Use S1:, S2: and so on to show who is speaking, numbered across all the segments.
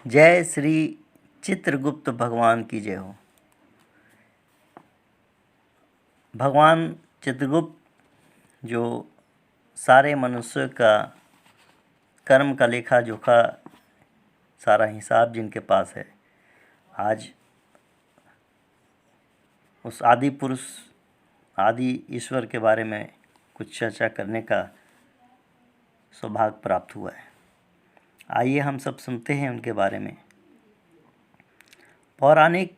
S1: जय श्री चित्रगुप्त भगवान की जय हो। भगवान चित्रगुप्त जो सारे मनुष्य का कर्म का लेखा जोखा सारा हिसाब जिनके पास है, आज उस आदि पुरुष आदि ईश्वर के बारे में कुछ चर्चा करने का सौभाग्य प्राप्त हुआ है। आइए हम सब सुनते हैं उनके बारे में। पौराणिक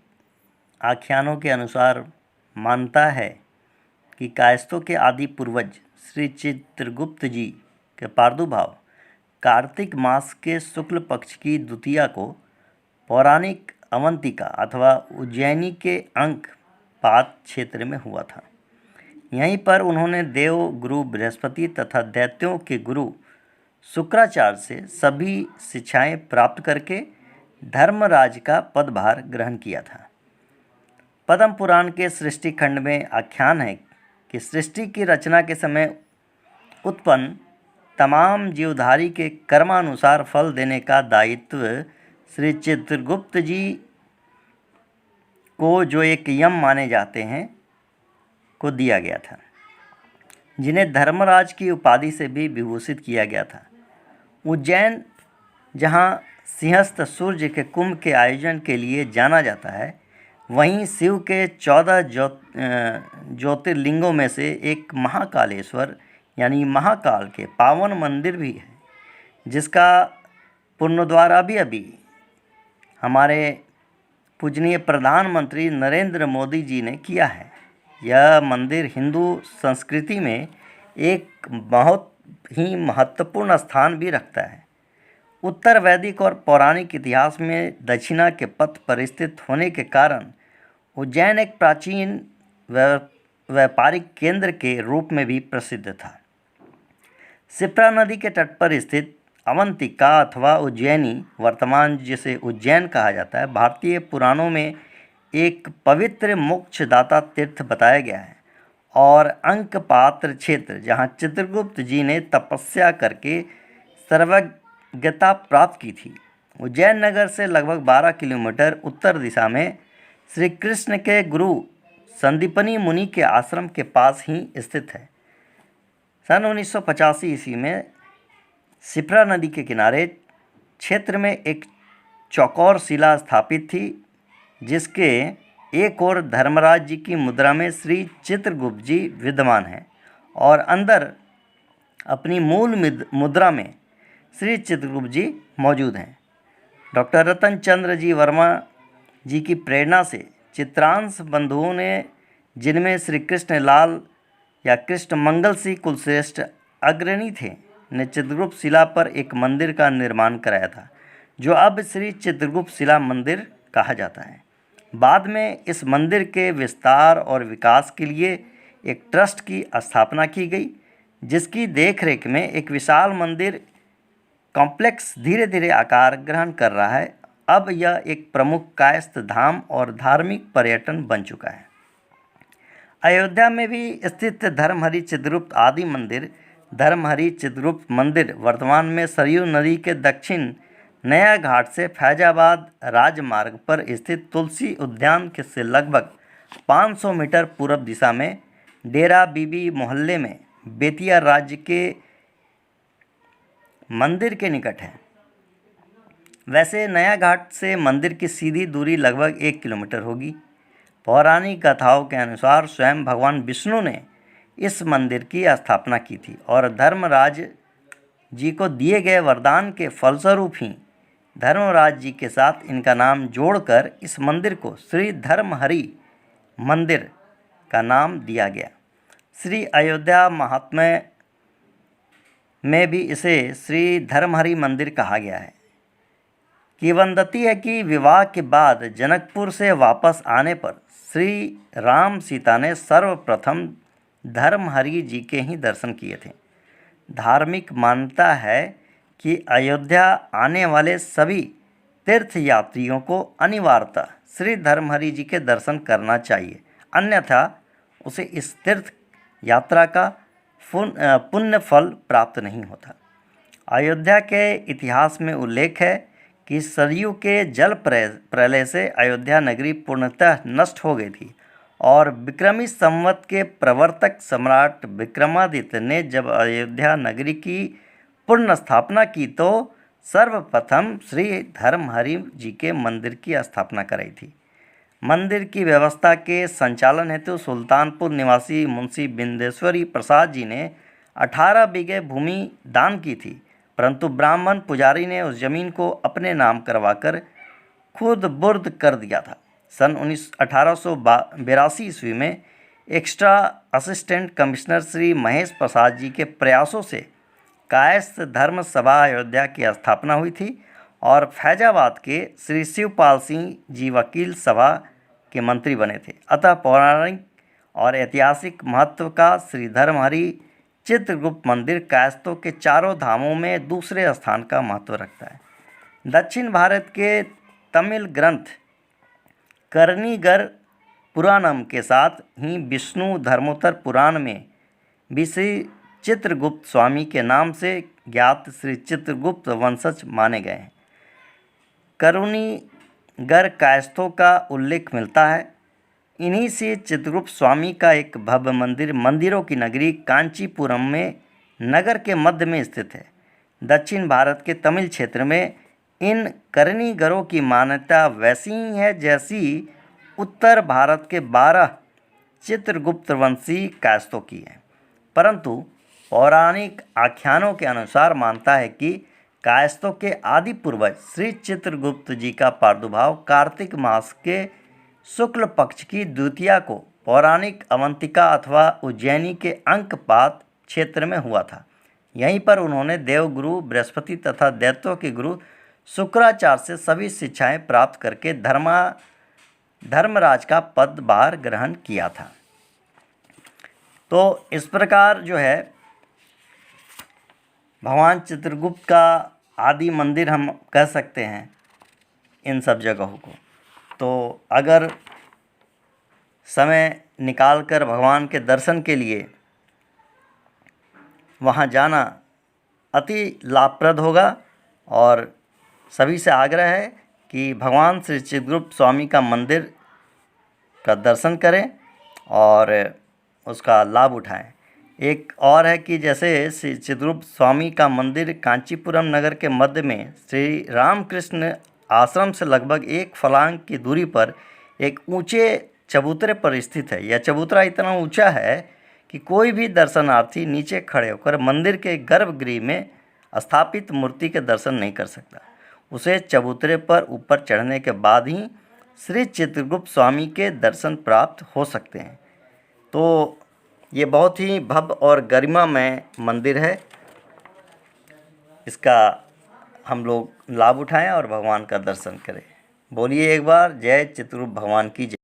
S1: आख्यानों के अनुसार मानता है कि कायस्थों के आदि पूर्वज श्री चित्रगुप्त जी के प्रादुर्भाव कार्तिक मास के शुक्ल पक्ष की द्वितीया को पौराणिक अवंतिका अथवा उज्जैनी के अंकपात क्षेत्र में हुआ था। यहीं पर उन्होंने देव गुरु बृहस्पति तथा दैत्यों के गुरु शुक्राचार्य से सभी शिक्षाएं प्राप्त करके धर्मराज का पदभार ग्रहण किया था। पद्म पुराण के सृष्टि खंड में आख्यान है कि सृष्टि की रचना के समय उत्पन्न तमाम जीवधारी के कर्मानुसार फल देने का दायित्व श्री चित्रगुप्त जी को, जो एक यम माने जाते हैं, को दिया गया था, जिन्हें धर्मराज की उपाधि से भी विभूषित किया गया था। उज्जैन, जहाँ सिंहस्थ सूर्य के कुंभ के आयोजन के लिए जाना जाता है, वहीं शिव के 14 ज्योतिर्लिंगों में से एक महाकालेश्वर यानी महाकाल के पावन मंदिर भी है, जिसका पुनरुद्धार अभी हमारे पूजनीय प्रधानमंत्री नरेंद्र मोदी जी ने किया है। यह मंदिर हिंदू संस्कृति में एक बहुत ही महत्वपूर्ण स्थान भी रखता है। उत्तर वैदिक और पौराणिक इतिहास में दक्षिणा के पथ पर स्थित होने के कारण उज्जैन एक प्राचीन व्यापारिक केंद्र के रूप में भी प्रसिद्ध था। शिप्रा नदी के तट पर स्थित अवंतिका अथवा उज्जैनी, वर्तमान जिसे उज्जैन कहा जाता है, भारतीय पुराणों में एक पवित्र मोक्षदाता तीर्थ बताया गया है और अंकपात्र क्षेत्र, जहाँ चित्रगुप्त जी ने तपस्या करके सर्वज्ञता प्राप्त की थी, उज्जैन नगर से लगभग 12 किलोमीटर उत्तर दिशा में श्री कृष्ण के गुरु संदीपनी मुनि के आश्रम के पास ही स्थित है। सन 1985 ईस्वी में शिप्रा नदी के किनारे क्षेत्र में एक चौकोर शिला स्थापित थी, जिसके एक ओर धर्मराज जी की मुद्रा में श्री चित्रगुप्त जी विद्यमान हैं और अंदर अपनी मूल मुद्रा में श्री चित्रगुप्त जी मौजूद हैं। डॉक्टर रतन चंद्र जी वर्मा जी की प्रेरणा से चित्रांश बंधुओं ने, जिनमें श्री कृष्ण लाल या कृष्ण मंगल सिंह कुलश्रेष्ठ अग्रणी थे, ने चित्रगुप्त शिला पर एक मंदिर का निर्माण कराया था, जो अब श्री चित्रगुप्त शिला मंदिर कहा जाता है। बाद में इस मंदिर के विस्तार और विकास के लिए एक ट्रस्ट की स्थापना की गई, जिसकी देखरेख में एक विशाल मंदिर कॉम्प्लेक्स धीरे धीरे आकार ग्रहण कर रहा है। अब यह एक प्रमुख कायस्थ धाम और धार्मिक पर्यटन बन चुका है। अयोध्या में भी स्थित धर्महरी चित्रगुप्त आदि मंदिर, धर्महरी चित्रगुप्त मंदिर, वर्तमान में सरयू नदी के दक्षिण नया घाट से फैजाबाद राजमार्ग पर स्थित तुलसी उद्यान के से लगभग 500 मीटर पूर्व दिशा में डेरा बीबी मोहल्ले में बेतिया राज्य के मंदिर के निकट है। वैसे नया घाट से मंदिर की सीधी दूरी लगभग 1 किलोमीटर होगी। पौराणिक कथाओं के अनुसार स्वयं भगवान विष्णु ने इस मंदिर की स्थापना की थी और धर्मराज जी को दिए गए वरदान के फलस्वरूप ही धर्मराज जी के साथ इनका नाम जोड़कर इस मंदिर को श्री धर्महरी मंदिर का नाम दिया गया। श्री अयोध्या महात्म्य में भी इसे श्री धर्महरी मंदिर कहा गया है। किंवदंती है कि विवाह के बाद जनकपुर से वापस आने पर श्री राम सीता ने सर्वप्रथम धर्महरी जी के ही दर्शन किए थे। धार्मिक मान्यता है कि अयोध्या आने वाले सभी तीर्थ यात्रियों को अनिवार्यतः श्री धर्महरी जी के दर्शन करना चाहिए, अन्यथा उसे इस तीर्थ यात्रा का पुण्य फल प्राप्त नहीं होता। अयोध्या के इतिहास में उल्लेख है कि सरयू के जल प्रलय से अयोध्या नगरी पूर्णतः नष्ट हो गई थी और विक्रमी संवत के प्रवर्तक सम्राट विक्रमादित्य ने जब अयोध्या नगरी की पुनः स्थापना की तो सर्वप्रथम श्री धर्महरि जी के मंदिर की स्थापना कराई थी। मंदिर की व्यवस्था के संचालन हेतु सुल्तानपुर निवासी मुंशी बिंदेश्वरी प्रसाद जी ने 18 बीघे भूमि दान की थी, परंतु ब्राह्मण पुजारी ने उस जमीन को अपने नाम करवाकर खुद बुर्द कर दिया था। सन 1882 ईस्वी में extra assistant commissioner Shri Mahesh Prasad ji के प्रयासों से कायस्थ धर्म सभा अयोध्या की स्थापना हुई थी और फैजाबाद के श्री शिवपाल सिंह जी वकील सभा के मंत्री बने थे। अतः पौराणिक और ऐतिहासिक महत्व का श्री धर्महरि चित्रगुप्त मंदिर कायस्थों के चारों धामों में दूसरे स्थान का महत्व रखता है। दक्षिण भारत के तमिल ग्रंथ कर्णिगर पुराणम के साथ ही विष्णु धर्मोत्तर पुराण में भी श्री चित्रगुप्त स्वामी के नाम से ज्ञात श्री चित्रगुप्त वंशज माने गए हैं। कर्णिगर कायस्थों का उल्लेख मिलता है। इन्हीं से चित्रगुप्त स्वामी का एक भव्य मंदिरों की नगरी कांचीपुरम में नगर के मध्य में स्थित है। दक्षिण भारत के तमिल क्षेत्र में इन कर्णिगरों की मान्यता वैसी ही है जैसी उत्तर भारत के 12 चित्रगुप्त वंशी कायस्थों की है, परंतु पौराणिक आख्यानों के अनुसार मानता है कि कायस्थों के आदि पूर्वज श्री चित्रगुप्त जी का प्रादुर्भाव कार्तिक मास के शुक्ल पक्ष की द्वितीया को पौराणिक अवंतिका अथवा उज्जैनी के अंकपात क्षेत्र में हुआ था। यहीं पर उन्होंने देवगुरु बृहस्पति तथा दैत्यों के गुरु शुक्राचार्य से सभी शिक्षाएं प्राप्त करके धर्मराज का पदभार ग्रहण किया था। तो इस प्रकार जो है भगवान चित्रगुप्त का आदि मंदिर हम कह सकते हैं इन सब जगहों को। तो अगर समय निकालकर भगवान के दर्शन के लिए वहाँ जाना अति लाभप्रद होगा और सभी से आग्रह है कि भगवान श्री चित्रगुप्त स्वामी का मंदिर का दर्शन करें और उसका लाभ उठाएं। एक और है कि जैसे श्री चित्रगुप्त स्वामी का मंदिर कांचीपुरम नगर के मध्य में श्री रामकृष्ण आश्रम से लगभग 1 फलांग की दूरी पर एक ऊंचे चबूतरे पर स्थित है। यह चबूतरा इतना ऊंचा है कि कोई भी दर्शनार्थी नीचे खड़े होकर मंदिर के गर्भगृह में स्थापित मूर्ति के दर्शन नहीं कर सकता। उसे चबूतरे पर ऊपर चढ़ने के बाद ही श्री चित्रगुप्त स्वामी के दर्शन प्राप्त हो सकते हैं। तो ये बहुत ही भव्य और गरिमामय मंदिर है। इसका हम लोग लाभ उठाएं और भगवान का दर्शन करें। बोलिए एक बार जय चित्रगुप्त भगवान की जय।